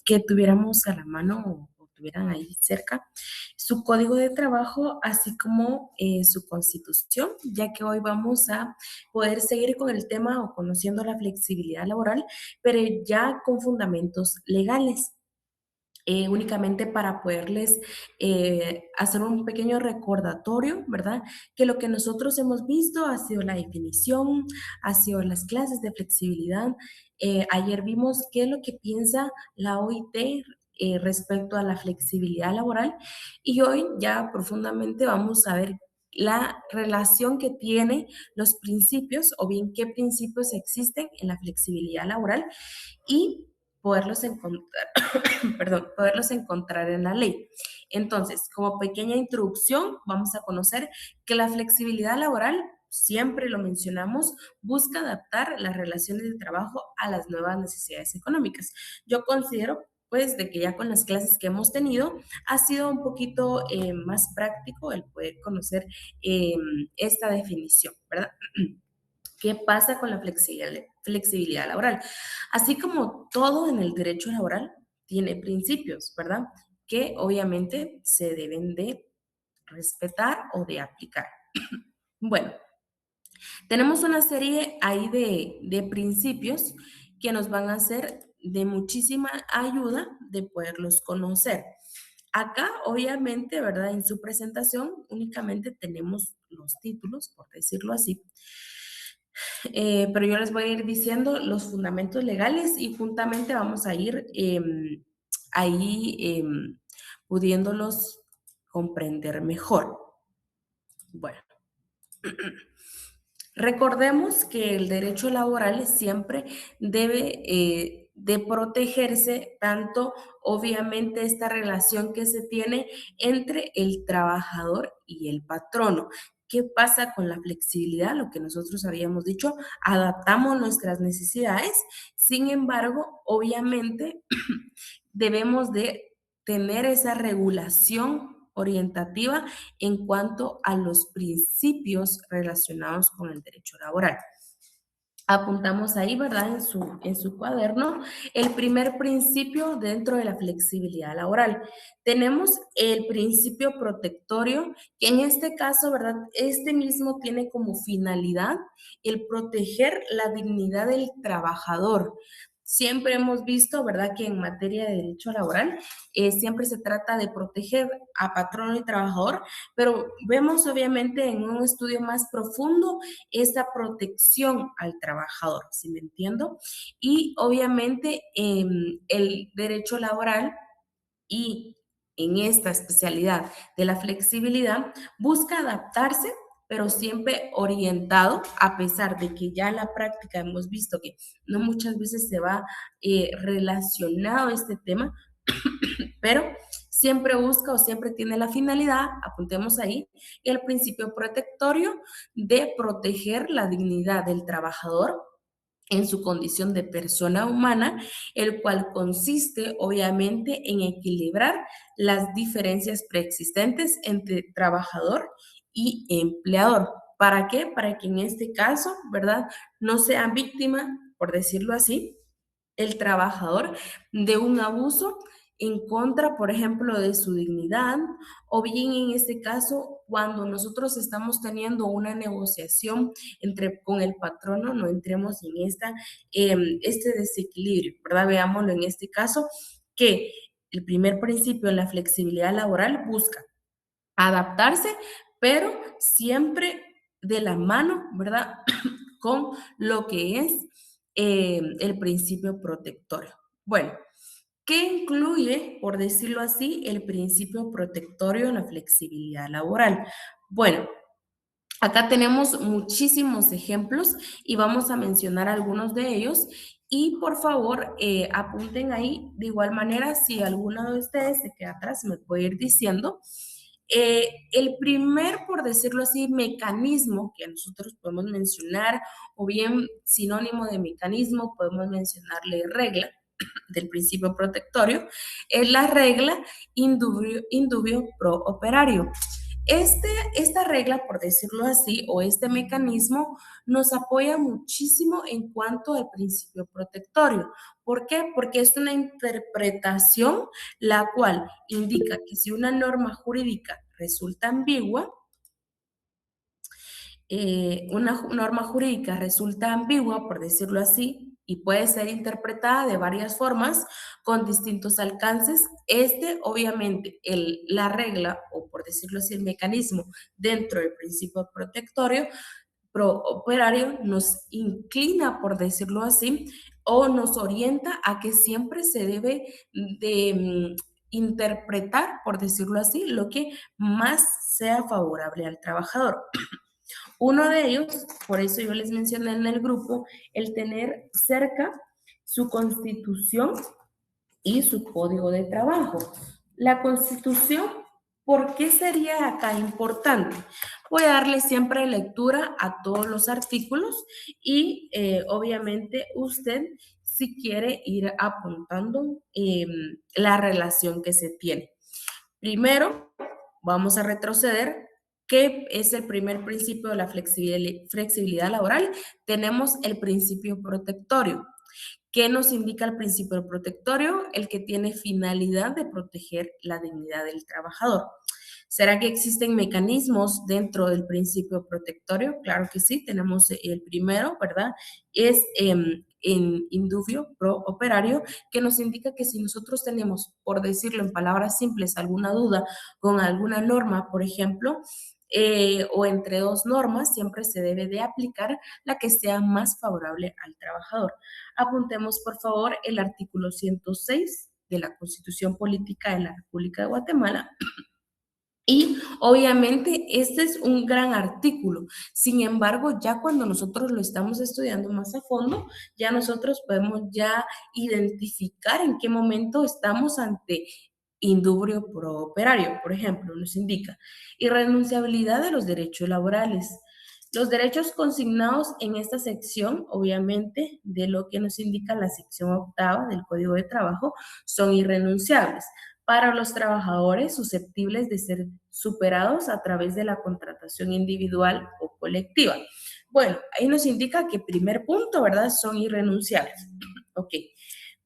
que tuviéramos a la mano o tuvieran ahí cerca su código de trabajo, así como su constitución, ya que hoy vamos a poder seguir con el tema o conociendo la flexibilidad laboral, pero ya con fundamentos legales. Únicamente para poderles hacer un pequeño recordatorio, ¿verdad? Que lo que nosotros hemos visto ha sido la definición, ha sido las clases de flexibilidad. Ayer vimos qué es lo que piensa la OIT respecto a la flexibilidad laboral y hoy ya profundamente vamos a ver la relación que tiene los principios o bien qué principios existen en la flexibilidad laboral y poderlos encontrar, perdón, poderlos encontrar en la ley. Entonces, como pequeña introducción, vamos a conocer que la flexibilidad laboral, siempre lo mencionamos, busca adaptar las relaciones de trabajo a las nuevas necesidades económicas. Yo considero pues de que ya con las clases que hemos tenido ha sido un poquito más práctico el poder conocer eh, esta definición, ¿verdad? ¿Qué pasa con la flexibilidad laboral? Así como todo en el derecho laboral tiene principios, ¿verdad? Que obviamente se deben de respetar o de aplicar. Bueno, tenemos una serie ahí de principios que nos van a ser de muchísima ayuda de poderlos conocer. Acá, obviamente, ¿verdad? En su presentación únicamente tenemos los títulos, por decirlo así, pero yo les voy a ir diciendo los fundamentos legales y juntamente vamos a ir ahí pudiéndolos comprender mejor. Bueno, recordemos que el derecho laboral siempre debe de protegerse tanto, obviamente, esta relación que se tiene entre el trabajador y el patrono. ¿Qué pasa con la flexibilidad? Lo que nosotros habíamos dicho, adaptamos nuestras necesidades, sin embargo, obviamente, debemos de tener esa regulación orientativa en cuanto a los principios relacionados con el derecho laboral. Apuntamos ahí, ¿verdad? En su cuaderno, el primer principio dentro de la flexibilidad laboral. Tenemos el principio protectorio, que en este caso, ¿verdad? Este mismo tiene como finalidad el proteger la dignidad del trabajador. Siempre hemos visto, ¿verdad?, que en materia de derecho laboral siempre se trata de proteger a patrón y trabajador, pero vemos obviamente en un estudio más profundo esa protección al trabajador, ¿sí me entiendo? Y obviamente el derecho laboral y en esta especialidad de la flexibilidad busca adaptarse, pero siempre orientado, a pesar de que ya en la práctica hemos visto que no muchas veces se va relacionado este tema, pero siempre busca o siempre tiene la finalidad, apuntemos ahí, el principio protectorio de proteger la dignidad del trabajador en su condición de persona humana, el cual consiste obviamente en equilibrar las diferencias preexistentes entre trabajador y empleador. ¿Para qué? Para que en este caso, ¿verdad?, no sea víctima, por decirlo así, el trabajador de un abuso en contra, por ejemplo, de su dignidad, o bien en este caso, cuando nosotros estamos teniendo una negociación con el patrono, no entremos en este desequilibrio, ¿verdad? Veámoslo en este caso, que el primer principio en la flexibilidad laboral busca adaptarse, pero siempre de la mano, ¿verdad? Con lo que es el principio protectorio. Bueno, ¿qué incluye, por decirlo así, el principio protectorio en la flexibilidad laboral? Bueno, acá tenemos muchísimos ejemplos y vamos a mencionar algunos de ellos. Y por favor, apunten ahí. De igual manera, si alguno de ustedes se queda atrás, me puede ir diciendo. El primer, por decirlo así, mecanismo que nosotros podemos mencionar, o bien sinónimo de mecanismo, podemos mencionarle regla del principio protectorio, es la regla indubio pro operario. Esta regla, por decirlo así, o este mecanismo, nos apoya muchísimo en cuanto al principio protectorio. ¿Por qué? Porque es una interpretación la cual indica que si una norma jurídica resulta ambigua, una norma jurídica resulta ambigua, por decirlo así, y puede ser interpretada de varias formas con distintos alcances. Obviamente, la regla, o por decirlo así, el mecanismo dentro del principio protectorio, operario, nos inclina, por decirlo así, o nos orienta a que siempre se debe de interpretar, por decirlo así, lo que más sea favorable al trabajador. Uno de ellos, por eso yo les mencioné en el grupo, el tener cerca su constitución y su código de trabajo. La constitución, ¿por qué sería acá importante? Voy a darle siempre lectura a todos los artículos y obviamente usted si quiere ir apuntando la relación que se tiene. Primero, vamos a retroceder. ¿Qué es el primer principio de la flexibilidad laboral? Tenemos el principio protectorio. ¿Qué nos indica el principio protectorio? El que tiene finalidad de proteger la dignidad del trabajador. ¿Será que existen mecanismos dentro del principio protectorio? Claro que sí, tenemos el primero, ¿verdad? Es en indubio pro operario, que nos indica que si nosotros tenemos, por decirlo en palabras simples, alguna duda con alguna norma, por ejemplo, o entre dos normas, siempre se debe de aplicar la que sea más favorable al trabajador. Apuntemos, por favor, el artículo 106 de la Constitución Política de la República de Guatemala. Y obviamente este es un gran artículo. Sin embargo, ya cuando nosotros lo estamos estudiando más a fondo, ya nosotros podemos ya identificar en qué momento estamos ante indubrio pro operario. Por ejemplo, nos indica irrenunciabilidad de los derechos laborales. Los derechos consignados en esta sección, obviamente, de lo que nos indica la sección octava del Código de Trabajo, son irrenunciables para los trabajadores susceptibles de ser superados a través de la contratación individual o colectiva. Bueno, ahí nos indica que primer punto, ¿verdad? Son irrenunciables. Ok.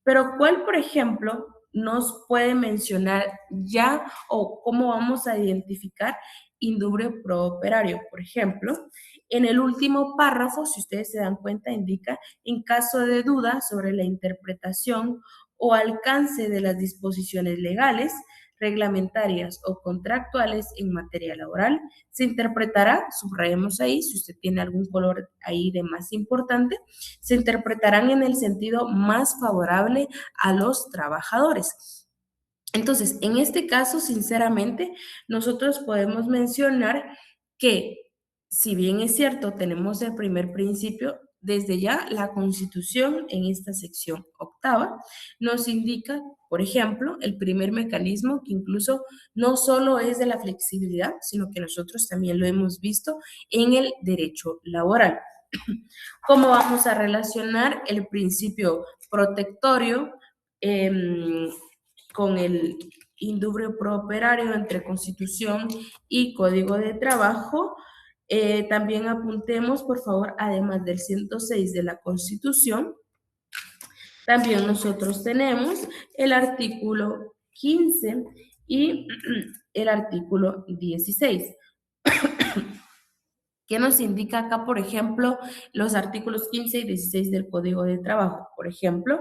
Pero ¿cuál, por ejemplo, nos puede mencionar ya o cómo vamos a identificar indubio pro operario? Por ejemplo, en el último párrafo, si ustedes se dan cuenta, indica en caso de duda sobre la interpretación o alcance de las disposiciones legales, reglamentarias o contractuales en materia laboral, se interpretará, subrayemos ahí, si usted tiene algún color ahí de más importante, se interpretarán en el sentido más favorable a los trabajadores. Entonces, en este caso, sinceramente, nosotros podemos mencionar que, si bien es cierto, tenemos el primer principio, desde ya la Constitución en esta sección octava nos indica, por ejemplo, el primer mecanismo que incluso no solo es de la flexibilidad, sino que nosotros también lo hemos visto en el derecho laboral. ¿Cómo vamos a relacionar el principio protectorio con el indubio pro operario entre Constitución y Código de Trabajo? También apuntemos, por favor, además del 106 de la Constitución, también nosotros tenemos el artículo 15 y el artículo 16. ¿Qué nos indica acá, por ejemplo, los artículos 15 y 16 del Código de Trabajo? Por ejemplo,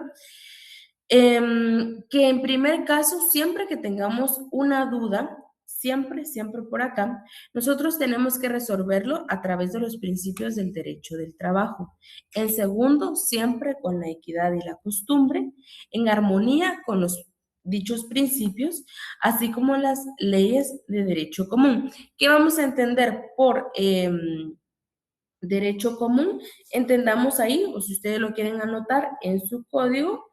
que en primer caso, siempre que tengamos una duda, siempre por acá, nosotros tenemos que resolverlo a través de los principios del derecho del trabajo. En segundo, siempre con la equidad y la costumbre, en armonía con los dichos principios, así como las leyes de derecho común. ¿Qué vamos a entender por derecho común? Entendamos ahí, o si ustedes lo quieren anotar en su código,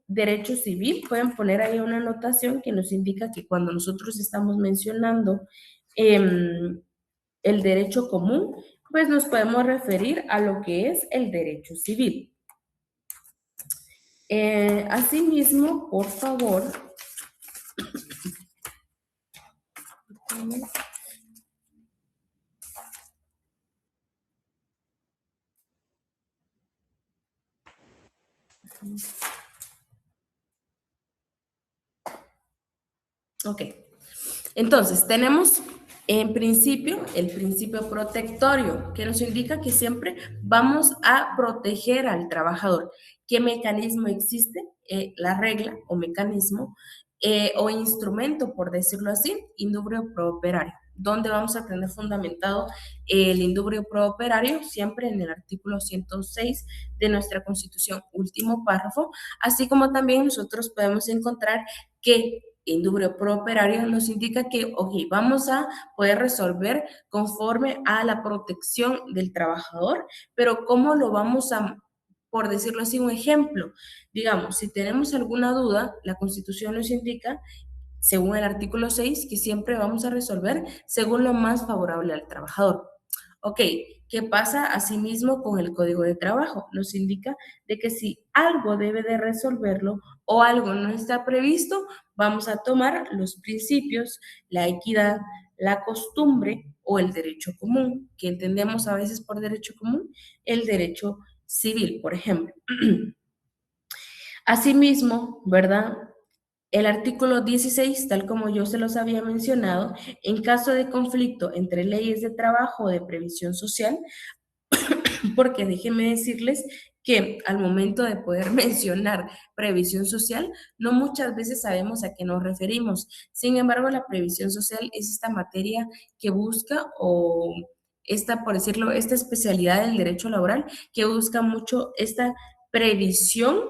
derecho civil, pueden poner ahí una anotación que nos indica que cuando nosotros estamos mencionando el derecho común, pues nos podemos referir a lo que es el derecho civil. Asimismo, por favor, Ok. Entonces, tenemos en principio el principio protectorio, que nos indica que siempre vamos a proteger al trabajador. ¿Qué mecanismo existe? La regla o mecanismo o instrumento, por decirlo así, indubrio prooperario. ¿Dónde vamos a tener fundamentado el indubrio prooperario? Siempre en el artículo 106 de nuestra Constitución, último párrafo, así como también nosotros podemos encontrar que indubrio prooperario nos indica que, ok, vamos a poder resolver conforme a la protección del trabajador, pero ¿cómo lo vamos a, por decirlo así, un ejemplo? Digamos, si tenemos alguna duda, la Constitución nos indica, según el artículo 6, que siempre vamos a resolver según lo más favorable al trabajador. Ok, ¿qué pasa asimismo con el Código de Trabajo? Nos indica de que si algo debe de resolverlo o algo no está previsto, vamos a tomar los principios, la equidad, la costumbre o el derecho común, que entendemos a veces por derecho común, el derecho civil, por ejemplo. Asimismo, ¿verdad? El artículo 16, tal como yo se los había mencionado, en caso de conflicto entre leyes de trabajo o de previsión social, porque déjenme decirles que al momento de poder mencionar previsión social, no muchas veces sabemos a qué nos referimos. Sin embargo, la previsión social es esta materia que busca o esta, por decirlo, esta especialidad del derecho laboral que busca mucho esta previsión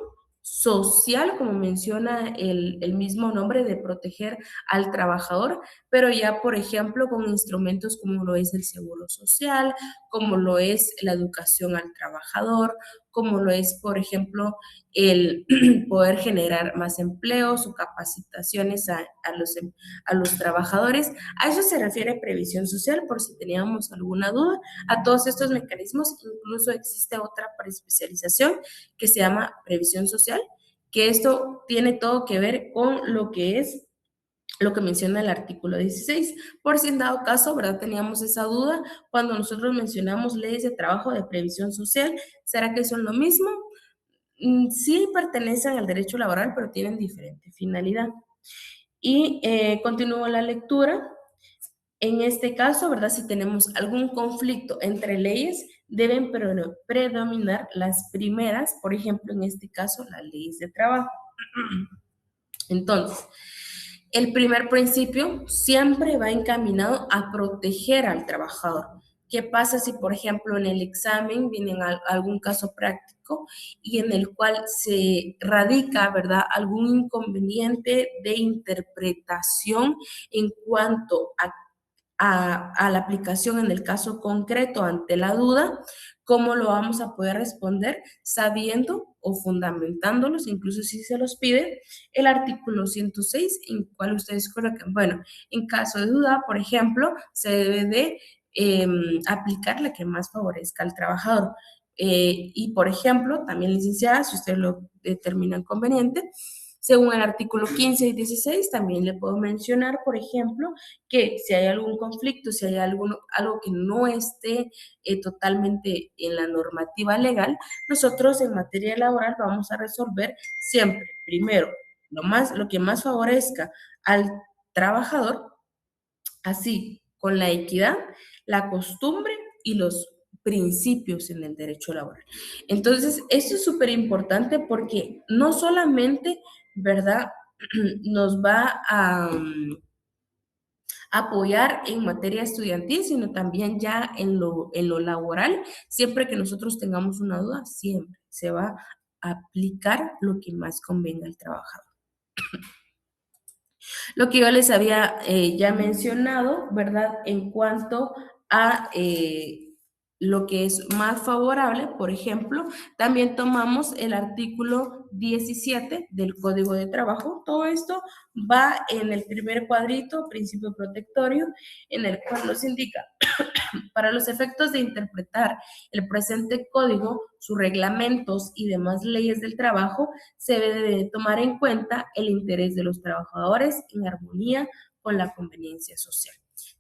social, como menciona el mismo nombre, de proteger al trabajador, pero ya, por ejemplo, con instrumentos como lo es el seguro social, como lo es la educación al trabajador, como lo es, por ejemplo, el poder generar más empleos o capacitaciones a los trabajadores. A eso se refiere previsión social, por si teníamos alguna duda. A todos estos mecanismos incluso existe otra especialización que se llama previsión social, que esto tiene todo que ver con lo que es lo que menciona el artículo 16. Por si en dado caso, ¿verdad? Teníamos esa duda cuando nosotros mencionamos leyes de trabajo de previsión social, ¿será que son lo mismo? Sí pertenecen al derecho laboral, pero tienen diferente finalidad. Y continúo la lectura. En este caso, ¿verdad? Si tenemos algún conflicto entre leyes, deben predominar las primeras, por ejemplo, en este caso, las leyes de trabajo. Entonces, el primer principio siempre va encaminado a proteger al trabajador. ¿Qué pasa si, por ejemplo, en el examen viene algún caso práctico y en el cual se radica, ¿verdad?, algún inconveniente de interpretación en cuanto a la aplicación en el caso concreto ante la duda? ¿Cómo lo vamos a poder responder sabiendo o fundamentándolos, incluso si se los pide, el artículo 106, en cual ustedes colocan, bueno, en caso de duda, por ejemplo, se debe de aplicar la que más favorezca al trabajador? Y, por ejemplo, también, licenciada, si ustedes lo determinan conveniente, según el artículo 15 y 16, también le puedo mencionar, por ejemplo, que si hay algún conflicto, si hay algo que no esté totalmente en la normativa legal, nosotros en materia laboral vamos a resolver siempre, primero, lo que más favorezca al trabajador, así con la equidad, la costumbre y los principios en el derecho laboral. Entonces, esto es súper importante porque no solamente, ¿verdad?, nos va a apoyar en materia estudiantil, sino también ya en lo laboral. Siempre que nosotros tengamos una duda, siempre se va a aplicar lo que más convenga al trabajador. Lo que yo les había ya mencionado, ¿verdad? En cuanto a lo que es más favorable, por ejemplo, también tomamos el artículo 17 del Código de Trabajo. Todo esto va en el primer cuadrito, principio protectorio, en el cual nos indica: para los efectos de interpretar el presente código, sus reglamentos y demás leyes del trabajo, se debe de tomar en cuenta el interés de los trabajadores en armonía con la conveniencia social.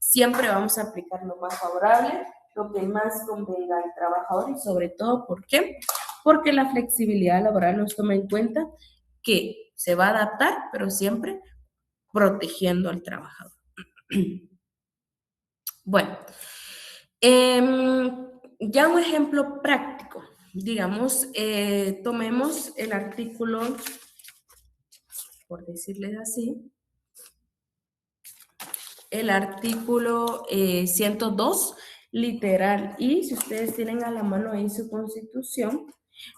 Siempre vamos a aplicar lo más favorable, lo que más convenga al trabajador y sobre todo, ¿por qué? Porque la flexibilidad laboral nos toma en cuenta que se va a adaptar, pero siempre protegiendo al trabajador. Bueno, ya un ejemplo práctico. Digamos, tomemos el artículo, por decirles así, el artículo 102, literal I, si ustedes tienen a la mano ahí su constitución,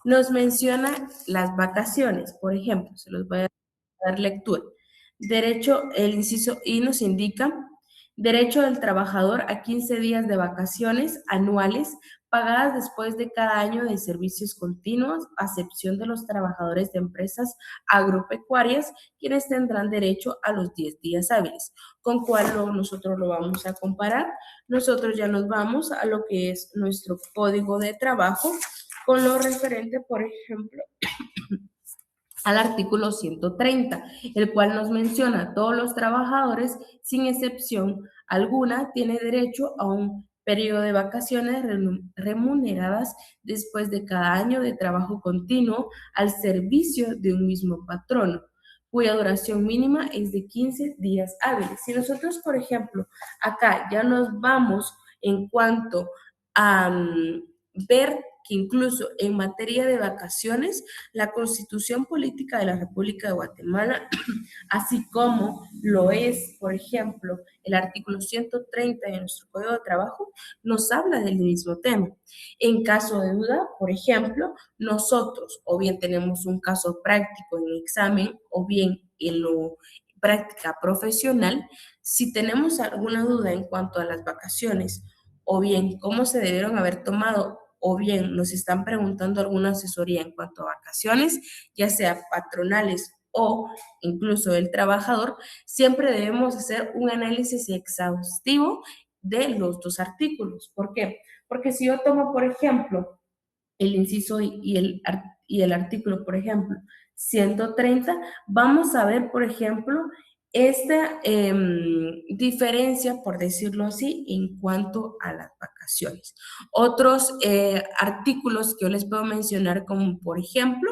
nos menciona las vacaciones, por ejemplo, se los voy a dar lectura. Derecho, el inciso I nos indica derecho del trabajador a 15 días de vacaciones anuales pagadas después de cada año de servicios continuos, a excepción de los trabajadores de empresas agropecuarias, quienes tendrán derecho a los 10 días hábiles. ¿Con cuál nosotros lo vamos a comparar? Nosotros ya nos vamos a lo que es nuestro código de trabajo con lo referente, por ejemplo, al artículo 130, el cual nos menciona a todos los trabajadores, sin excepción alguna, tiene derecho a un periodo de vacaciones remuneradas después de cada año de trabajo continuo al servicio de un mismo patrono, cuya duración mínima es de 15 días hábiles. Si nosotros, por ejemplo, acá ya nos vamos en cuanto a ver que incluso en materia de vacaciones, la Constitución Política de la República de Guatemala, así como lo es, por ejemplo, el artículo 130 de nuestro Código de Trabajo, nos habla del mismo tema. En caso de duda, por ejemplo, nosotros o bien tenemos un caso práctico en el examen o bien en lo práctica profesional, si tenemos alguna duda en cuanto a las vacaciones o bien cómo se debieron haber tomado o bien nos están preguntando alguna asesoría en cuanto a vacaciones, ya sea patronales o incluso el trabajador, siempre debemos hacer un análisis exhaustivo de los dos artículos. ¿Por qué? Porque si yo tomo, por ejemplo, el inciso y el artículo, por ejemplo, 130, vamos a ver, por ejemplo, esta diferencia, por decirlo así, en cuanto a las vacaciones. Otros artículos que yo les puedo mencionar, como por ejemplo,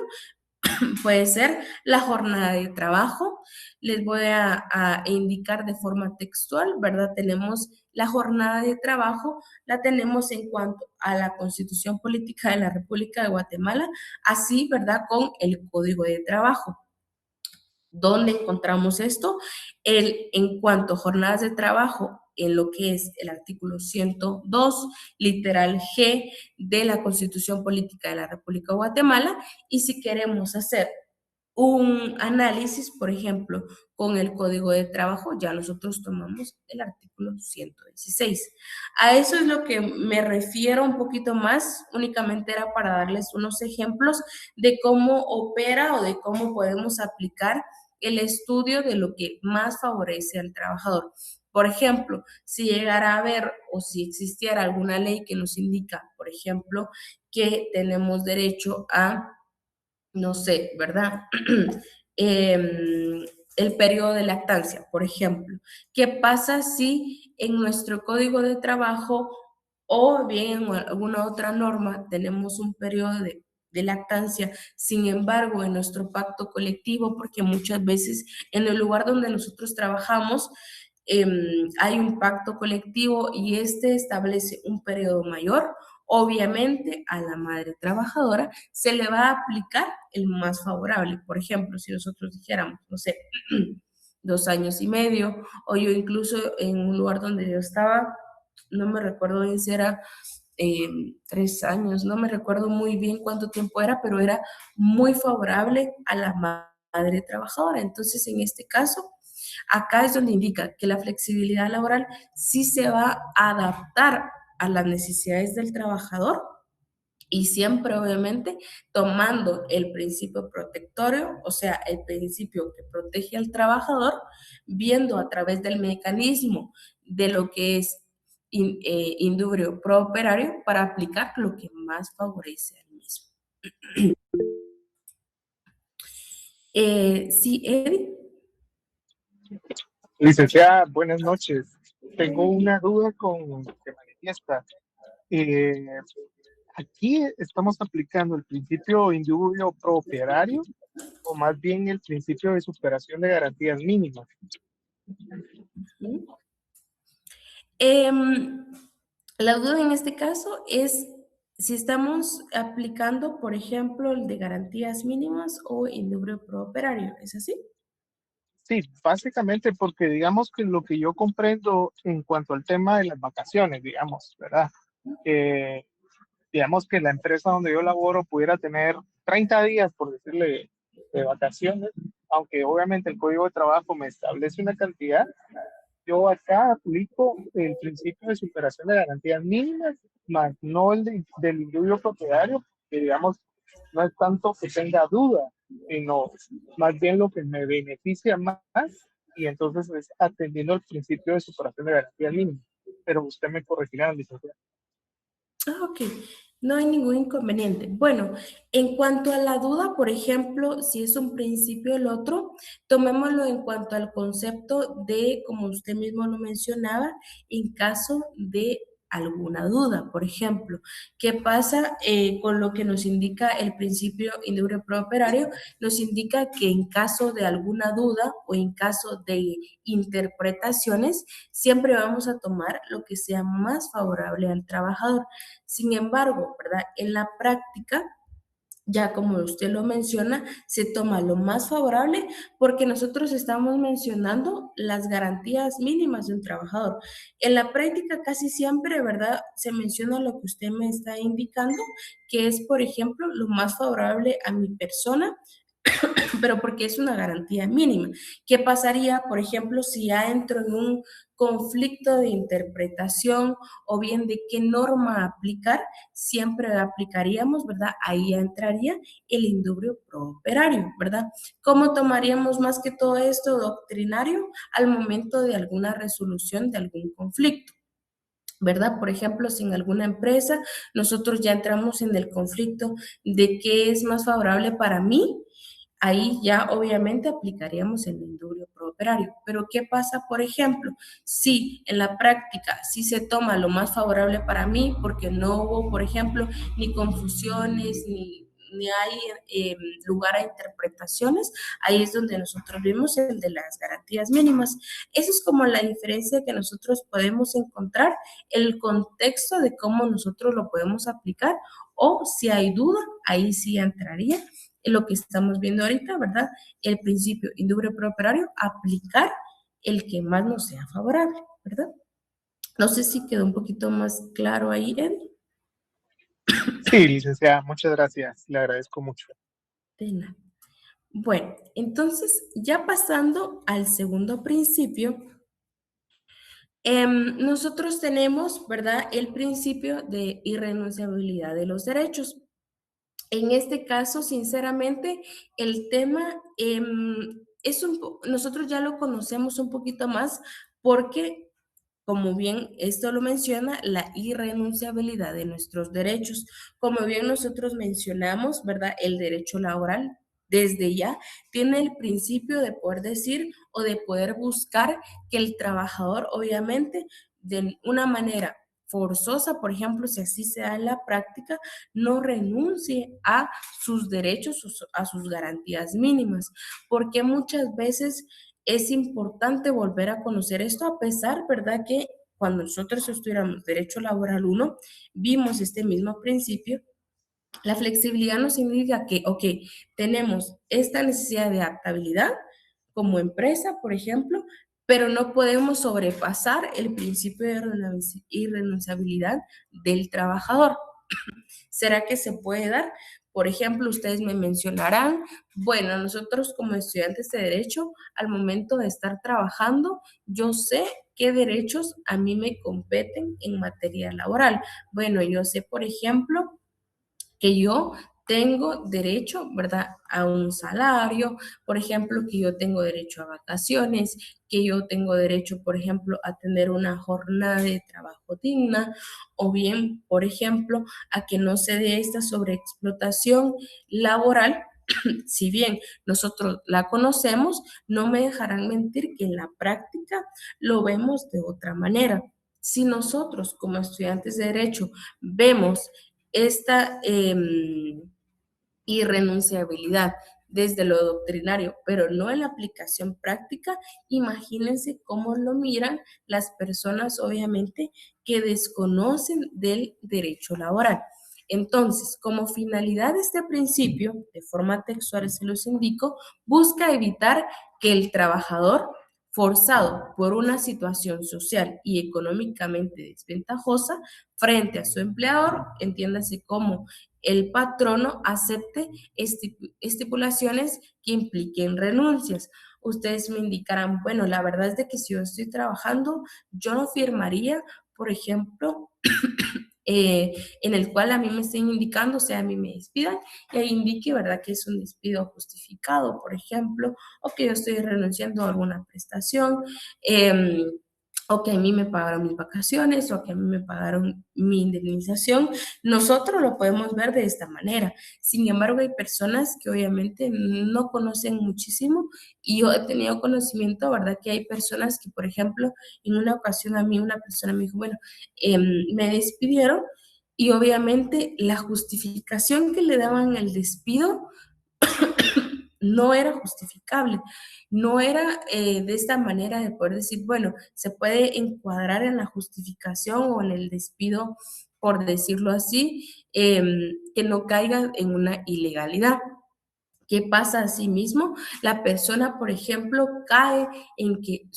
puede ser la jornada de trabajo. Les voy a indicar de forma textual, ¿verdad? Tenemos la jornada de trabajo, la tenemos en cuanto a la Constitución Política de la República de Guatemala, así, ¿verdad? Con el Código de Trabajo. ¿Dónde encontramos esto? En cuanto a jornadas de trabajo, en lo que es el artículo 102, literal G de la Constitución Política de la República de Guatemala, y si queremos hacer un análisis, por ejemplo, con el Código de Trabajo, ya nosotros tomamos el artículo 116. A eso es lo que me refiero un poquito más, únicamente era para darles unos ejemplos de cómo opera o de cómo podemos aplicar el estudio de lo que más favorece al trabajador. Por ejemplo, si llegara a haber o si existiera alguna ley que nos indica, por ejemplo, que tenemos derecho a, no sé, ¿verdad? El periodo de lactancia, por ejemplo. ¿Qué pasa si en nuestro código de trabajo o bien en alguna otra norma tenemos un periodo de lactancia? Sin embargo, en nuestro pacto colectivo, porque muchas veces en el lugar donde nosotros trabajamos, hay un pacto colectivo y este establece un periodo mayor, obviamente a la madre trabajadora se le va a aplicar el más favorable. Por ejemplo, si nosotros dijéramos, no sé, 2 años y medio, o yo incluso en un lugar donde yo estaba, no me recuerdo bien si era 3 años, no me recuerdo muy bien cuánto tiempo era, pero era muy favorable a la madre trabajadora. Entonces, en este caso, acá es donde indica que la flexibilidad laboral sí se va a adaptar a las necesidades del trabajador y siempre, obviamente, tomando el principio protectorio, o sea, el principio que protege al trabajador, viendo a través del mecanismo de lo que es indubrio prooperario para aplicar lo que más favorece al mismo. Sí, Eddie. Licenciada, buenas noches. tengo una duda con que manifiesta. Eh, Aquí estamos aplicando el principio indubio pro operario o más bien el principio de superación de garantías mínimas. Em, la duda en este caso es si estamos aplicando, por ejemplo, el de garantías mínimas o indubio pro operario, ¿es así? Sí, básicamente porque digamos que lo que yo comprendo en cuanto al tema de las vacaciones, digamos, ¿verdad? Que digamos que la empresa donde yo laboro pudiera tener 30 días, por decirle, de vacaciones, aunque obviamente el código de trabajo me establece una cantidad, yo acá aplico el principio de superación de garantías mínimas, más no del individuo propietario, que digamos no es tanto que tenga duda, sino más bien lo que me beneficia más, y entonces es atendiendo el principio de superación de garantías mínimas. Pero usted me corregirá, licenciado. Ah, ok, no hay ningún inconveniente. Bueno, en cuanto a la duda, por ejemplo, si es un principio o el otro, tomémoslo en cuanto al concepto de, como usted mismo lo mencionaba, en caso de alguna duda. Por ejemplo, ¿qué pasa con lo que nos indica el principio indubio pro operario? Nos indica que en caso de alguna duda o en caso de interpretaciones, siempre vamos a tomar lo que sea más favorable al trabajador. Sin embargo, ¿verdad? En la práctica, ya como usted lo menciona, se toma lo más favorable porque nosotros estamos mencionando las garantías mínimas de un trabajador. En la práctica casi siempre, ¿verdad? Se menciona lo que usted me está indicando, que es, por ejemplo, lo más favorable a mi persona, pero porque es una garantía mínima. ¿Qué pasaría, por ejemplo, si ya entro en un conflicto de interpretación o bien de qué norma aplicar? Siempre aplicaríamos, ¿verdad? Ahí ya entraría el indubio pro operario, ¿verdad? ¿Cómo tomaríamos más que todo esto doctrinario al momento de alguna resolución de algún conflicto? ¿Verdad? Por ejemplo, si en alguna empresa nosotros ya entramos en el conflicto de qué es más favorable para mí, ahí ya obviamente aplicaríamos el indubio pro operario. Pero ¿qué pasa, por ejemplo, si en la práctica sí se toma lo más favorable para mí porque no hubo, por ejemplo, ni confusiones, ni hay lugar a interpretaciones? Ahí es donde nosotros vemos el de las garantías mínimas. Eso es como la diferencia que nosotros podemos encontrar, el contexto de cómo nosotros lo podemos aplicar, o si hay duda, ahí sí entraría en lo que estamos viendo ahorita, ¿verdad? El principio indubio pro operario, aplicar el que más nos sea favorable, ¿verdad? No sé si quedó un poquito más claro ahí, Ed. Sí, licenciada, muchas gracias, le agradezco mucho. De nada. Bueno, entonces ya pasando al segundo principio, nosotros tenemos, ¿verdad? El principio de irrenunciabilidad de los derechos. En este caso, sinceramente, el tema nosotros ya lo conocemos un poquito más porque, como bien esto lo menciona, la irrenunciabilidad de nuestros derechos. Como bien nosotros mencionamos, ¿verdad? El derecho laboral desde ya tiene el principio de poder decir o de poder buscar que el trabajador, obviamente, de una manera forzosa, por ejemplo, si así se da en la práctica, no renuncie a sus derechos, a sus garantías mínimas, porque muchas veces es importante volver a conocer esto, a pesar, ¿verdad? Que cuando nosotros estudiamos Derecho Laboral 1, vimos este mismo principio. La flexibilidad nos indica que, ok, tenemos esta necesidad de adaptabilidad como empresa, por ejemplo, pero no podemos sobrepasar el principio de irrenunciabilidad del trabajador. ¿Será que se puede dar? Por ejemplo, ustedes me mencionarán, bueno, nosotros como estudiantes de derecho, al momento de estar trabajando, yo sé qué derechos a mí me competen en materia laboral. Bueno, yo sé, por ejemplo, que yo tengo derecho, ¿verdad?, a un salario, por ejemplo, que yo tengo derecho a vacaciones, que yo tengo derecho, por ejemplo, a tener una jornada de trabajo digna, o bien, por ejemplo, a que no se dé esta sobreexplotación laboral, si bien nosotros la conocemos, no me dejarán mentir que en la práctica lo vemos de otra manera. Si nosotros como estudiantes de derecho vemos esta irrenunciabilidad desde lo doctrinario, pero no en la aplicación práctica, imagínense cómo lo miran las personas, obviamente, que desconocen del derecho laboral. Entonces, como finalidad de este principio, de forma textual se los indico, busca evitar que el trabajador forzado por una situación social y económicamente desventajosa frente a su empleador, entiéndase como el patrono acepte estipulaciones que impliquen renuncias. Ustedes me indicarán, bueno, la verdad es de que si yo estoy trabajando, yo no firmaría, por ejemplo, eh, en el cual a mí me estén indicando, o sea, a mí me despidan y ahí indique, ¿verdad?, que es un despido justificado, por ejemplo, o que yo estoy renunciando a alguna prestación, o que a mí me pagaron mis vacaciones, o que a mí me pagaron mi indemnización. Nosotros lo podemos ver de esta manera. Sin embargo, hay personas que obviamente no conocen muchísimo y yo he tenido conocimiento, ¿verdad?, que hay personas que, por ejemplo, en una ocasión a mí una persona me dijo, bueno, me despidieron y obviamente la justificación que le daban al despido no era justificable, no era de esta manera de poder decir, bueno, se puede encuadrar en la justificación o en el despido, por decirlo así, que no caiga en una ilegalidad. ¿Qué pasa asimismo? La persona, por ejemplo, cae en que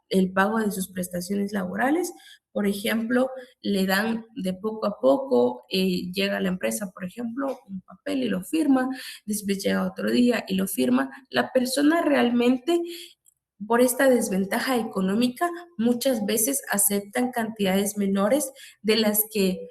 el pago de sus prestaciones laborales, por ejemplo, le dan de poco a poco, llega a la empresa, por ejemplo, un papel y lo firma, después llega otro día y lo firma. La persona realmente, por esta desventaja económica, muchas veces aceptan cantidades menores de las que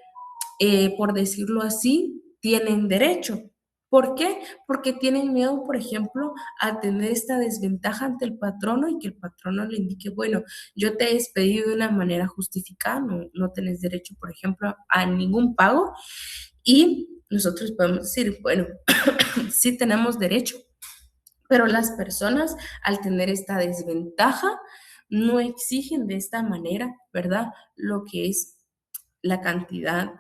por decirlo así, tienen derecho. ¿Por qué? Porque tienen miedo, por ejemplo, a tener esta desventaja ante el patrono y que el patrono le indique, bueno, yo te he despedido de una manera justificada, no tenés derecho, por ejemplo, a ningún pago y nosotros podemos decir, bueno, sí tenemos derecho, pero las personas al tener esta desventaja no exigen de esta manera, ¿verdad? Lo que es la cantidad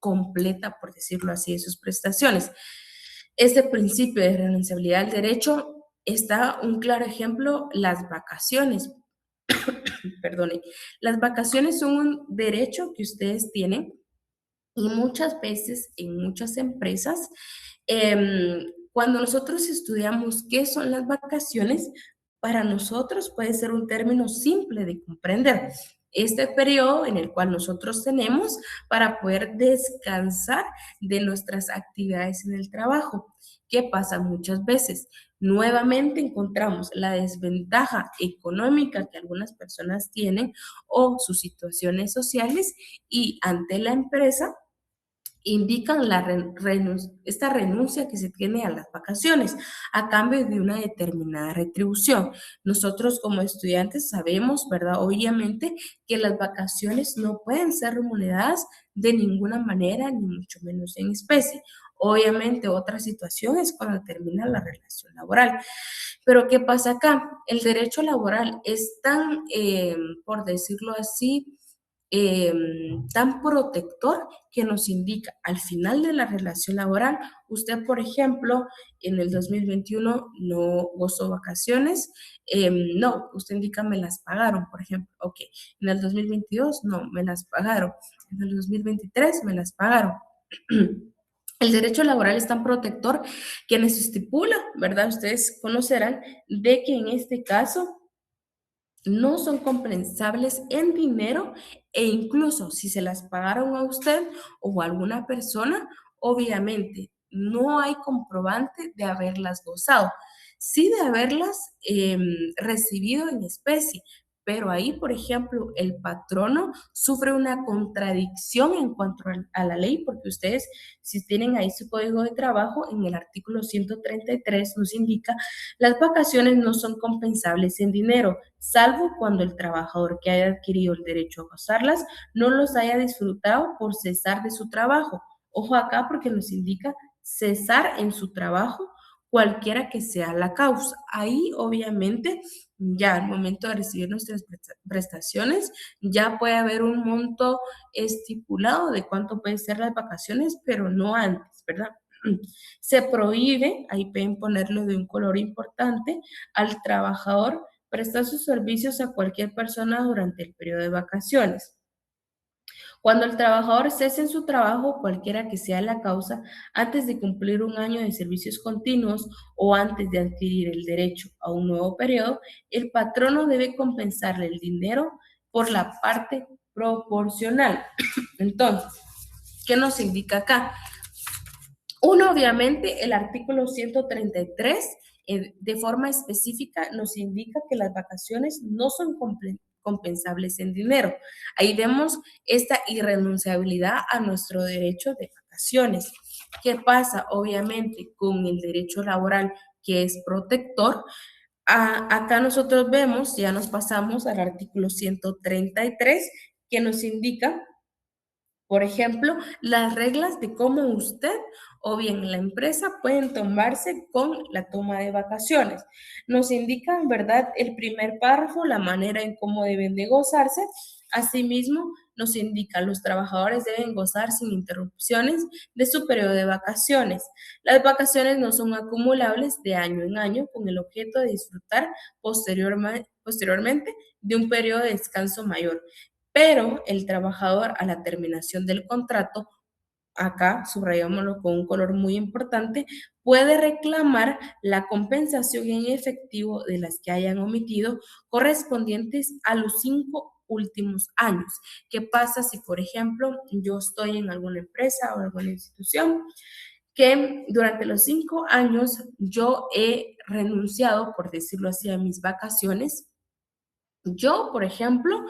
completa, por decirlo así, de sus prestaciones. Este principio de renunciabilidad al derecho está un claro ejemplo, las vacaciones. Perdone, las vacaciones son un derecho que ustedes tienen y muchas veces en muchas empresas, cuando nosotros estudiamos qué son las vacaciones, para nosotros puede ser un término simple de comprender. Este periodo en el cual nosotros tenemos para poder descansar de nuestras actividades en el trabajo. ¿Qué pasa muchas veces? Nuevamente encontramos la desventaja económica que algunas personas tienen o sus situaciones sociales y ante la empresa indican esta renuncia que se tiene a las vacaciones a cambio de una determinada retribución. Nosotros como estudiantes sabemos, ¿verdad? Obviamente que las vacaciones no pueden ser remuneradas de ninguna manera, ni mucho menos en especie. Obviamente otra situación es cuando termina la relación laboral. Pero ¿qué pasa acá? El derecho laboral es tan, por decirlo así, tan protector que nos indica al final de la relación laboral, usted, por ejemplo, en el 2021 no gozó vacaciones, no, usted indica me las pagaron, por ejemplo, ok, en el 2022 no, me las pagaron, en el 2023 me las pagaron. El derecho laboral es tan protector que nos estipula, ¿verdad? Ustedes conocerán de que en este caso no son compensables en dinero e incluso si se las pagaron a usted o a alguna persona, obviamente no hay comprobante de haberlas gozado, sí de haberlas recibido en especie, pero ahí, por ejemplo, el patrono sufre una contradicción en cuanto a la ley, porque ustedes, si tienen ahí su código de trabajo, en el artículo 133 nos indica las vacaciones no son compensables en dinero, salvo cuando el trabajador que haya adquirido el derecho a gozarlas no los haya disfrutado por cesar de su trabajo. Ojo acá porque nos indica cesar en su trabajo, cualquiera que sea la causa. Ahí, obviamente, ya al momento de recibir nuestras prestaciones, ya puede haber un monto estipulado de cuánto pueden ser las vacaciones, pero no antes, ¿verdad? Se prohíbe, ahí pueden ponerlo de un color importante, al trabajador prestar sus servicios a cualquier persona durante el periodo de vacaciones. Cuando el trabajador cese en su trabajo, cualquiera que sea la causa, antes de cumplir un año de servicios continuos o antes de adquirir el derecho a un nuevo periodo, el patrono debe compensarle el dinero por la parte proporcional. Entonces, ¿qué nos indica acá? Uno, obviamente, el artículo 133 de forma específica nos indica que las vacaciones no son compensables en dinero. Ahí vemos esta irrenunciabilidad a nuestro derecho de vacaciones. ¿Qué pasa? Obviamente, con el derecho laboral que es protector, acá nosotros vemos, ya nos pasamos al artículo 133, que nos indica, por ejemplo, las reglas de cómo usted o bien la empresa pueden tomarse con la toma de vacaciones. Nos indican, ¿verdad? El primer párrafo, la manera en cómo deben de gozarse. Asimismo, nos indica, los trabajadores deben gozar sin interrupciones de su periodo de vacaciones. Las vacaciones no son acumulables de año en año con el objeto de disfrutar posteriormente de un periodo de descanso mayor, pero el trabajador a la terminación del contrato, acá subrayámoslo con un color muy importante, puede reclamar la compensación en efectivo de las que hayan omitido correspondientes a los 5 últimos años. ¿Qué pasa si, por ejemplo, yo estoy en alguna empresa o alguna institución que durante los 5 años yo he renunciado, por decirlo así, a mis vacaciones? Yo, por ejemplo,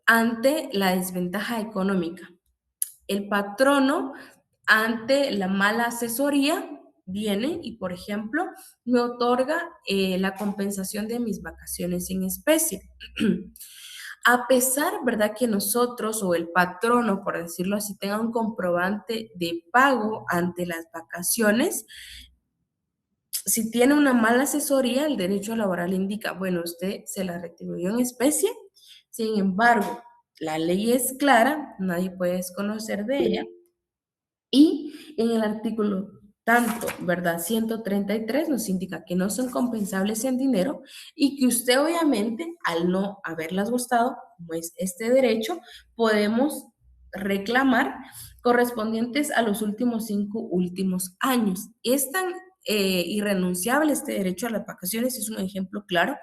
ante la desventaja económica, el patrono, ante la mala asesoría, viene y, por ejemplo, me otorga la compensación de mis vacaciones en especie. A pesar, ¿verdad?, que nosotros o el patrono, por decirlo así, tenga un comprobante de pago ante las vacaciones, si tiene una mala asesoría, el derecho laboral indica, bueno, usted se la retribuyó en especie. Sin embargo, la ley es clara, nadie puede desconocer de ella. Y en el artículo tanto, ¿verdad? 133 nos indica que no son compensables en dinero y que usted obviamente, al no haberlas gustado, como es este derecho, podemos reclamar correspondientes a los últimos 5 últimos años. Es tan irrenunciable este derecho a las vacaciones, es un ejemplo claro,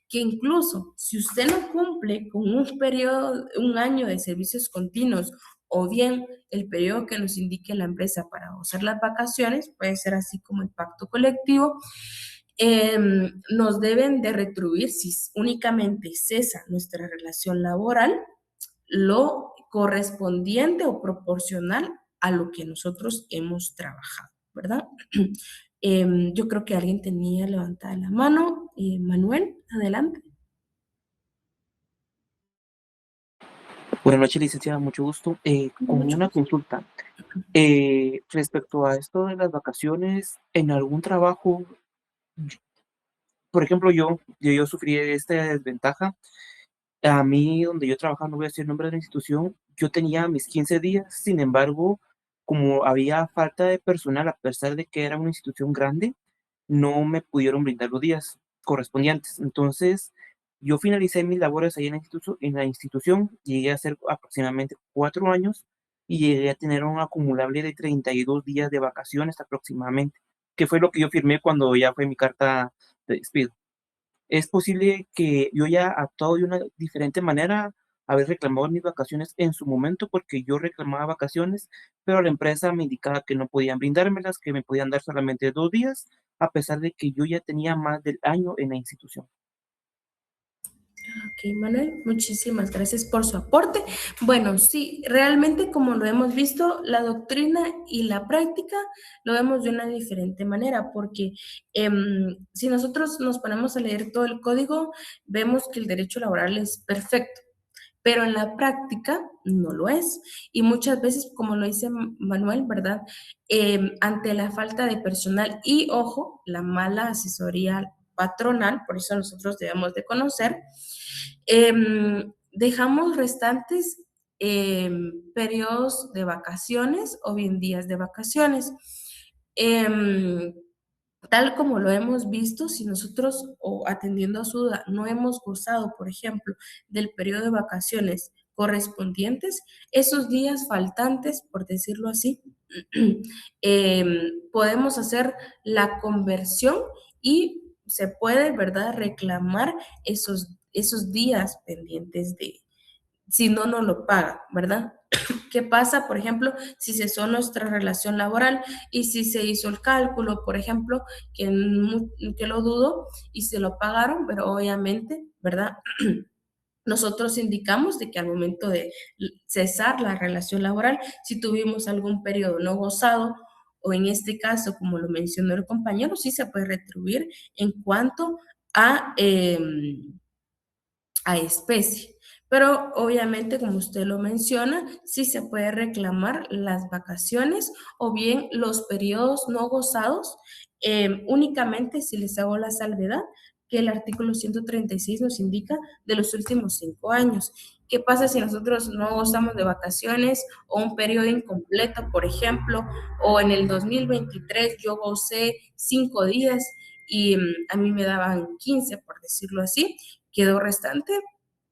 que incluso si usted no cumple con un periodo, un año de servicios continuos o bien el periodo que nos indique la empresa para gozar las vacaciones, puede ser así como el pacto colectivo, nos deben de retribuir si únicamente cesa nuestra relación laboral, lo correspondiente o proporcional a lo que nosotros hemos trabajado, ¿verdad? Yo creo que alguien tenía levantada la mano. Manuel, adelante. Buenas noches, licenciada, mucho gusto. Con Mucho una gusto. consulta. Respecto a esto de las vacaciones, en algún trabajo, por ejemplo, yo sufrí esta desventaja. A mí, donde yo trabajaba, no voy a decir el nombre de la institución, yo tenía mis 15 días. Sin embargo, como había falta de personal, a pesar de que era una institución grande, no me pudieron brindar los días correspondientes. Entonces, yo finalicé mis labores ahí en la institución, llegué a hacer aproximadamente 4 años y llegué a tener un acumulable de 32 días de vacaciones aproximadamente, que fue lo que yo firmé cuando ya fue mi carta de despido. Es posible que yo haya actuado de una diferente manera, haber reclamado mis vacaciones en su momento, porque yo reclamaba vacaciones, pero la empresa me indicaba que no podían brindármelas, que me podían dar solamente 2 días, a pesar de que yo ya tenía más del año en la institución. Ok, Manuel, muchísimas gracias por su aporte. Bueno, sí, realmente como lo hemos visto, la doctrina y la práctica lo vemos de una diferente manera, porque si nosotros nos ponemos a leer todo el código, vemos que el derecho laboral es perfecto. pero en la práctica no lo es. Y muchas veces, como lo dice Manuel, ¿verdad? Ante la falta de personal y, ojo, la mala asesoría patronal, por eso nosotros debemos de conocer, dejamos restantes periodos de vacaciones o bien días de vacaciones. Em, Tal como lo hemos visto, si nosotros, o atendiendo a su duda, no hemos gozado, por ejemplo, del periodo de vacaciones correspondientes, esos días faltantes, por decirlo así, podemos hacer la conversión y se puede, ¿verdad?, reclamar esos días pendientes de, si no nos lo paga, ¿verdad? ¿Qué pasa, por ejemplo, si cesó nuestra relación laboral y si se hizo el cálculo, por ejemplo, que lo dudo, y se lo pagaron, pero obviamente, ¿verdad? Nosotros indicamos de que al momento de cesar la relación laboral, si tuvimos algún periodo no gozado, o en este caso, como lo mencionó el compañero, sí se puede retribuir en cuanto a especie. Pero obviamente, como usted lo menciona, sí se puede reclamar las vacaciones o bien los periodos no gozados, únicamente si les hago la salvedad que el artículo 136 nos indica de los últimos 5 años. ¿Qué pasa si nosotros no gozamos de vacaciones o un periodo incompleto, por ejemplo, o en el 2023 yo gocé 5 días y a mí me daban 15, por decirlo así, quedó restante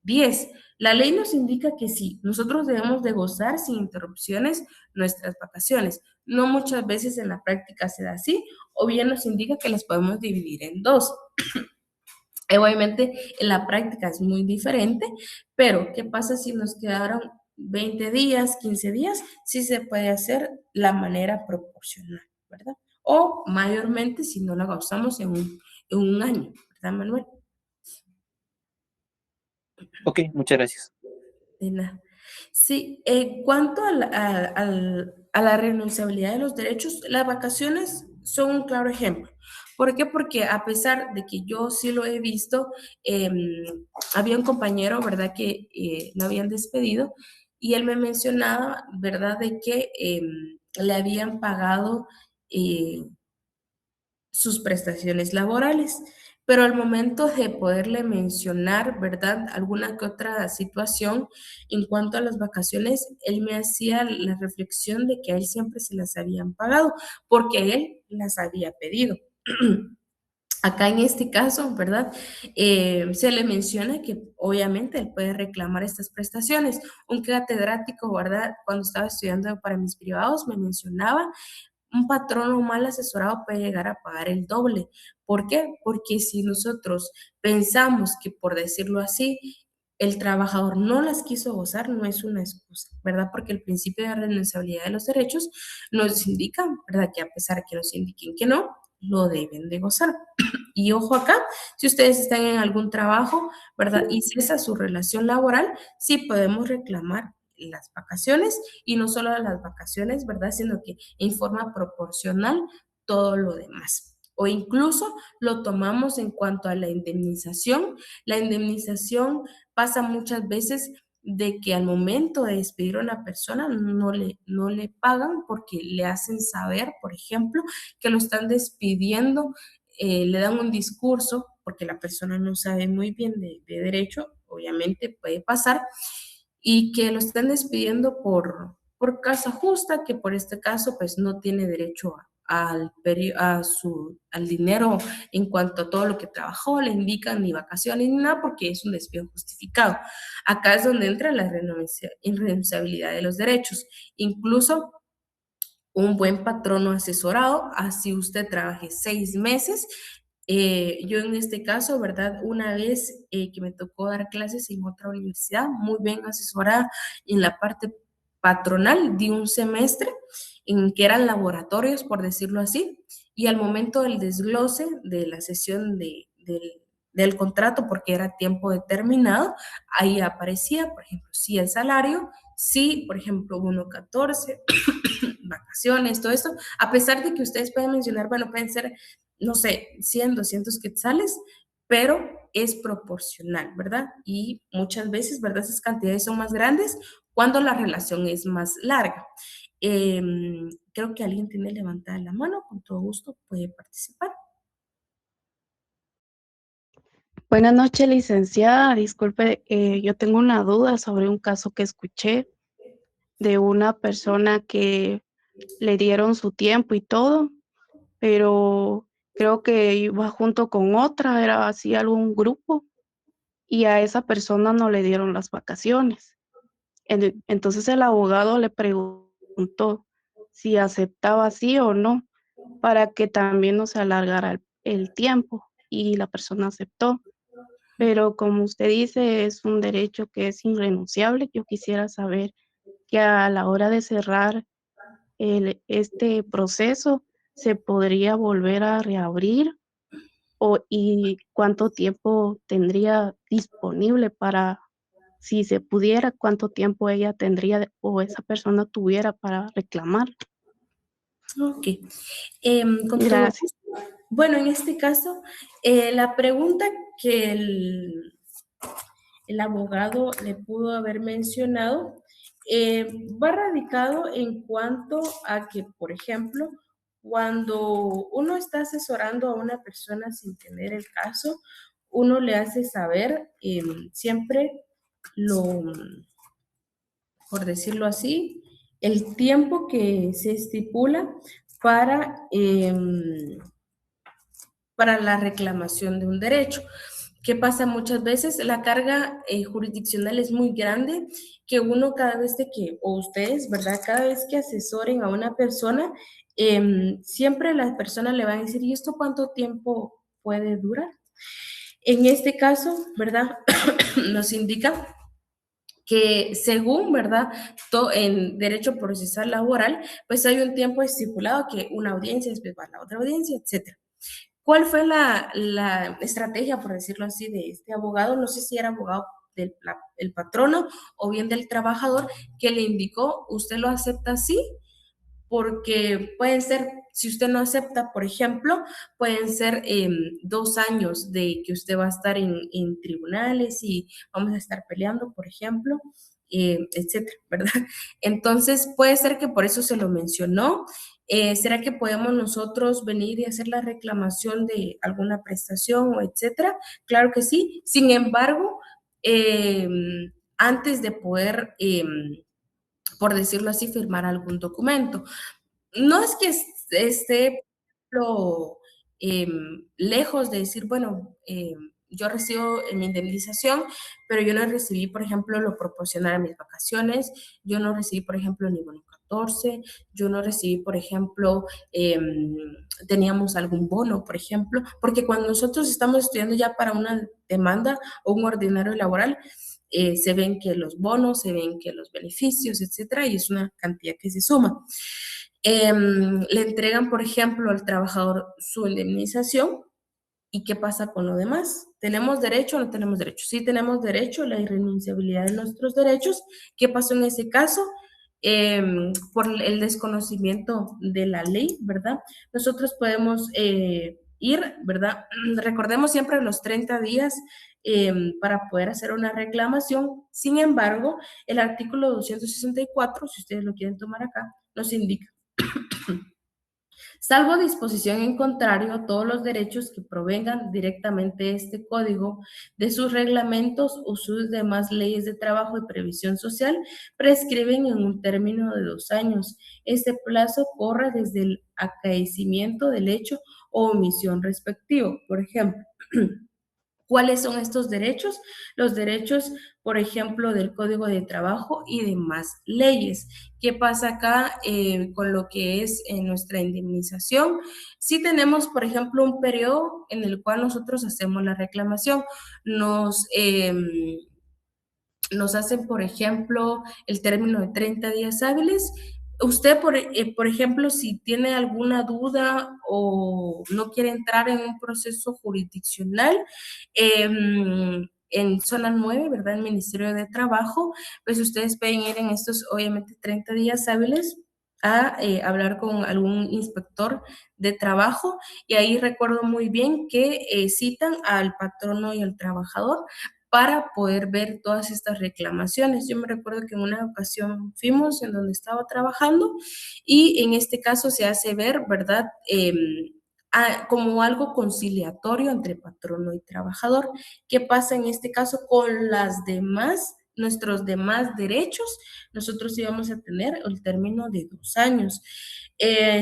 10. La ley nos indica que sí, nosotros debemos de gozar sin interrupciones nuestras vacaciones. No muchas veces en la práctica se da así, o bien nos indica que las podemos dividir en dos. Obviamente en la práctica es muy diferente, pero ¿qué pasa si nos quedaron 20 días, 15 días? Sí se puede hacer la manera proporcional, ¿verdad? O mayormente si no la gozamos en un año, ¿verdad, Manuel? Ok, muchas gracias. De nada. Sí, en cuanto a la renunciabilidad de los derechos, las vacaciones son un claro ejemplo. ¿Por qué? Porque a pesar de que yo sí lo he visto, em, había un compañero, ¿verdad?, que lo habían despedido y él me mencionaba, ¿verdad?, de que le habían pagado eh, sus prestaciones laborales. Pero al momento de poderle mencionar, ¿verdad?, alguna que otra situación en cuanto a las vacaciones, él me hacía la reflexión de que a él siempre se las habían pagado porque él las había pedido. Acá en este caso, ¿verdad? Se le menciona que obviamente él puede reclamar estas prestaciones. Un catedrático, ¿verdad? Cuando estaba estudiando para mis privados, me mencionaba un patrono mal asesorado puede llegar a pagar el doble. ¿Por qué? Porque si nosotros pensamos que, por decirlo así, el trabajador no las quiso gozar, no es una excusa, ¿verdad? Porque el principio de renunciabilidad de los derechos nos indica, ¿verdad?, que a pesar de que nos indiquen que no, lo deben de gozar. Y ojo acá, si ustedes están en algún trabajo, ¿verdad?, y cesa su relación laboral, sí podemos reclamar las vacaciones y no solo las vacaciones, ¿verdad?, sino que en forma proporcional todo lo demás. O incluso lo tomamos en cuanto a la indemnización. La indemnización pasa muchas veces de que al momento de despedir a una persona no le pagan porque le hacen saber, por ejemplo, que lo están despidiendo, le dan un discurso porque la persona no sabe muy bien de derecho, obviamente puede pasar, y que lo están despidiendo por causa justa, que por este caso pues no tiene derecho al dinero en cuanto a todo lo que trabajó, le indican ni vacaciones ni nada porque es un despido justificado. Acá es donde entra la irrenunciabilidad de los derechos. Incluso un buen patrono asesorado, así usted trabaje 6 meses. Yo en este caso, ¿verdad? Una vez que me tocó dar clases en otra universidad, muy bien asesorada en la parte patronal, di un semestre en que eran laboratorios, por decirlo así, y al momento del desglose de la sesión del contrato, porque era tiempo determinado, ahí aparecía, por ejemplo, sí el salario, sí, por ejemplo, 1.14, vacaciones, todo esto, a pesar de que ustedes pueden mencionar, bueno, pueden ser, no sé, 100, 200 quetzales, pero es proporcional, ¿verdad? Y muchas veces, ¿verdad? Esas cantidades son más grandes cuando la relación es más larga. Creo que alguien tiene levantada la mano, con todo gusto puede participar. Buenas noches, licenciada. Disculpe, yo tengo una duda sobre un caso que escuché de una persona que le dieron su tiempo y todo, pero creo que iba junto con otra, era así algún grupo, y a esa persona no le dieron las vacaciones. Entonces el abogado le preguntó si aceptaba sí o no para que también no se alargara el tiempo, y la persona aceptó. Pero como usted dice, es un derecho que es irrenunciable. Yo quisiera saber que a la hora de cerrar este proceso, ¿se podría volver a reabrir? ¿Y cuánto tiempo tendría disponible para, si se pudiera, cuánto tiempo ella tendría o esa persona tuviera para reclamar? Ok. Con todo Gracias. gusto. Bueno, en este caso, la pregunta que el abogado le pudo haber mencionado va radicado en cuanto a que, por ejemplo, cuando uno está asesorando a una persona sin tener el caso, uno le hace saber siempre lo, por decirlo así, el tiempo que se estipula para, para la reclamación de un derecho. ¿Qué pasa muchas veces? La carga jurisdiccional es muy grande, que uno cada vez que, o ustedes, ¿verdad? Cada vez que asesoren a una persona, siempre la persona le va a decir, ¿y esto cuánto tiempo puede durar? En este caso, ¿verdad? Nos indica que según, ¿verdad? En derecho procesal laboral, pues hay un tiempo estipulado que una audiencia, después va a la otra audiencia, etcétera. ¿Cuál fue la estrategia, por decirlo así, de este abogado? No sé si era abogado del el patrono o bien del trabajador que le indicó, usted lo acepta así, porque pueden ser, si usted no acepta, por ejemplo, pueden ser 2 años de que usted va a estar en tribunales y vamos a estar peleando, por ejemplo, etcétera, ¿verdad? Entonces, puede ser que por eso se lo mencionó. ¿Será que podemos nosotros venir y hacer la reclamación de alguna prestación o etcétera? Claro que sí. Sin embargo, antes de poder, por decirlo así, firmar algún documento. No es que esté lejos de decir, bueno, yo recibo mi indemnización, pero yo no recibí, por ejemplo, lo proporcional a mis vacaciones, yo no recibí, por ejemplo, ni bono 14, yo no recibí, por ejemplo, teníamos algún bono, por ejemplo, porque cuando nosotros estamos estudiando ya para una demanda o un ordinario laboral, se ven que los bonos, se ven que los beneficios, etcétera, y es una cantidad que se suma. Le entregan, por ejemplo, al trabajador su indemnización. ¿Y qué pasa con lo demás? ¿Tenemos derecho o no tenemos derecho? Sí tenemos derecho, la irrenunciabilidad de nuestros derechos. ¿Qué pasó en ese caso? Por el desconocimiento de la ley, ¿verdad? Nosotros podemos ir, ¿verdad? Recordemos siempre los 30 días para poder hacer una reclamación. Sin embargo, el artículo 264, si ustedes lo quieren tomar acá, nos indica: salvo disposición en contrario, todos los derechos que provengan directamente de este código, de sus reglamentos o sus demás leyes de trabajo y previsión social, prescriben en un término de 2 años. Este plazo corre desde el acaecimiento del hecho o omisión respectivo. Por ejemplo, ¿cuáles son estos derechos? Los derechos, por ejemplo, del Código de Trabajo y demás leyes. ¿Qué pasa acá con lo que es nuestra indemnización? Si tenemos, por ejemplo, un periodo en el cual nosotros hacemos la reclamación, nos hacen, por ejemplo, el término de 30 días hábiles. Usted, por ejemplo, si tiene alguna duda o no quiere entrar en un proceso jurisdiccional, en zona 9, ¿verdad? El Ministerio de Trabajo, pues ustedes pueden ir en estos, obviamente, 30 días hábiles a hablar con algún inspector de trabajo, y ahí recuerdo muy bien que citan al patrono y al trabajador para poder ver todas estas reclamaciones. Yo me recuerdo que en una ocasión fuimos en donde estaba trabajando y en este caso se hace ver, ¿verdad? Como algo conciliatorio entre patrono y trabajador. ¿Qué pasa en este caso con nuestros demás derechos? Nosotros íbamos a tener el término de 2 años,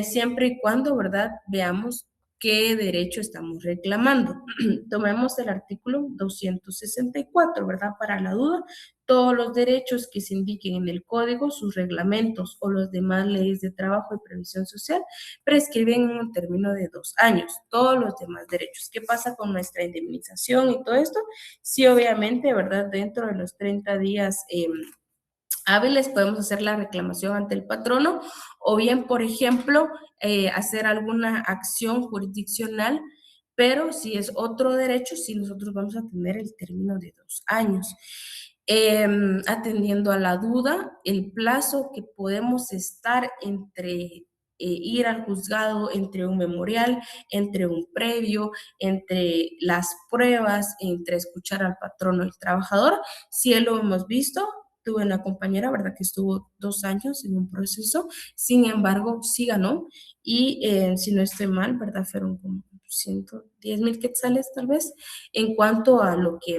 siempre y cuando, ¿verdad?, veamos qué derecho estamos reclamando. Tomemos el artículo 264, ¿verdad? Para la duda, todos los derechos que se indiquen en el código, sus reglamentos o las demás leyes de trabajo y previsión social prescriben en un término de 2 años. Todos los demás derechos. ¿Qué pasa con nuestra indemnización y todo esto? Sí, obviamente, ¿verdad? Dentro de los 30 días hábiles podemos hacer la reclamación ante el patrono o bien, por ejemplo, hacer alguna acción jurisdiccional, pero si es otro derecho, sí nosotros vamos a tener el término de 2 años. Atendiendo a la duda, el plazo que podemos estar entre ir al juzgado, entre un memorial, entre un previo, entre las pruebas, entre escuchar al patrono y el trabajador, sí lo hemos visto. Tuve una compañera, ¿verdad?, que estuvo 2 años en un proceso, sin embargo, sí ganó, y si no estoy mal, ¿verdad?, fueron como 110,000 quetzales tal vez, en cuanto a lo que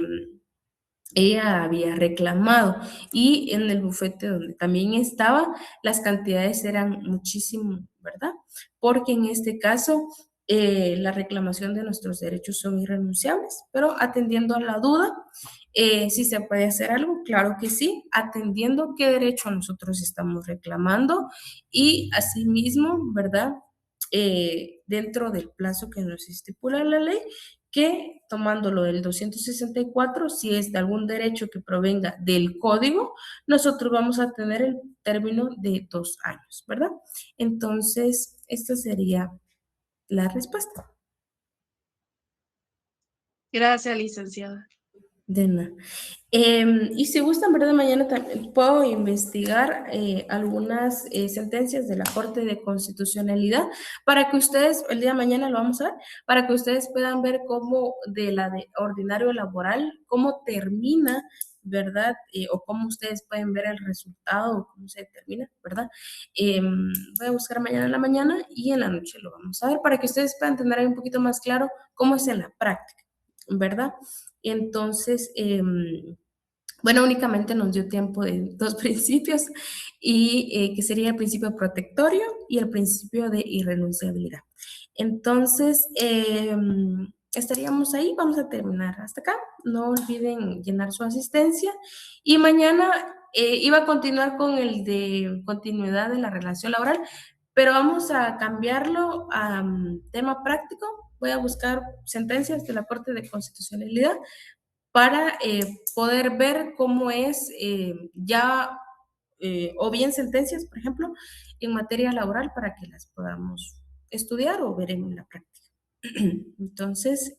ella había reclamado. Y en el bufete donde también estaba, las cantidades eran muchísimo, ¿verdad? Porque en este caso, la reclamación de nuestros derechos son irrenunciables, pero atendiendo a la duda, si se puede hacer algo, claro que sí, atendiendo qué derecho nosotros estamos reclamando y asimismo, ¿verdad? Dentro del plazo que nos estipula la ley, que tomándolo del 264, si es de algún derecho que provenga del código, nosotros vamos a tener el término de 2 años, ¿verdad? Entonces, esta sería la respuesta. Gracias, licenciada. De nada. Y si gustan, ¿verdad? Mañana también puedo investigar algunas sentencias de la Corte de Constitucionalidad para que ustedes, el día de mañana lo vamos a ver, para que ustedes puedan ver cómo de la de ordinario laboral, cómo termina, ¿verdad? O cómo ustedes pueden ver el resultado, o cómo se determina, ¿verdad? Voy a buscar mañana en la mañana y en la noche lo vamos a ver para que ustedes puedan tener ahí un poquito más claro cómo es en la práctica, ¿verdad? Entonces, bueno, únicamente nos dio tiempo de 2 principios, y que sería el principio protectorio y el principio de irrenunciabilidad. Entonces, estaríamos ahí, vamos a terminar hasta acá. No olviden llenar su asistencia y mañana iba a continuar con el de continuidad de la relación laboral, pero vamos a cambiarlo a tema práctico. Voy a buscar sentencias de la Corte de Constitucionalidad para poder ver cómo es o bien sentencias, por ejemplo, en materia laboral para que las podamos estudiar o ver en la práctica. Entonces,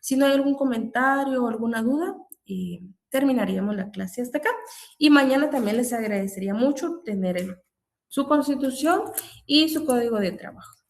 si no hay algún comentario o alguna duda, terminaríamos la clase hasta acá. Y mañana también les agradecería mucho tener su constitución y su código de trabajo.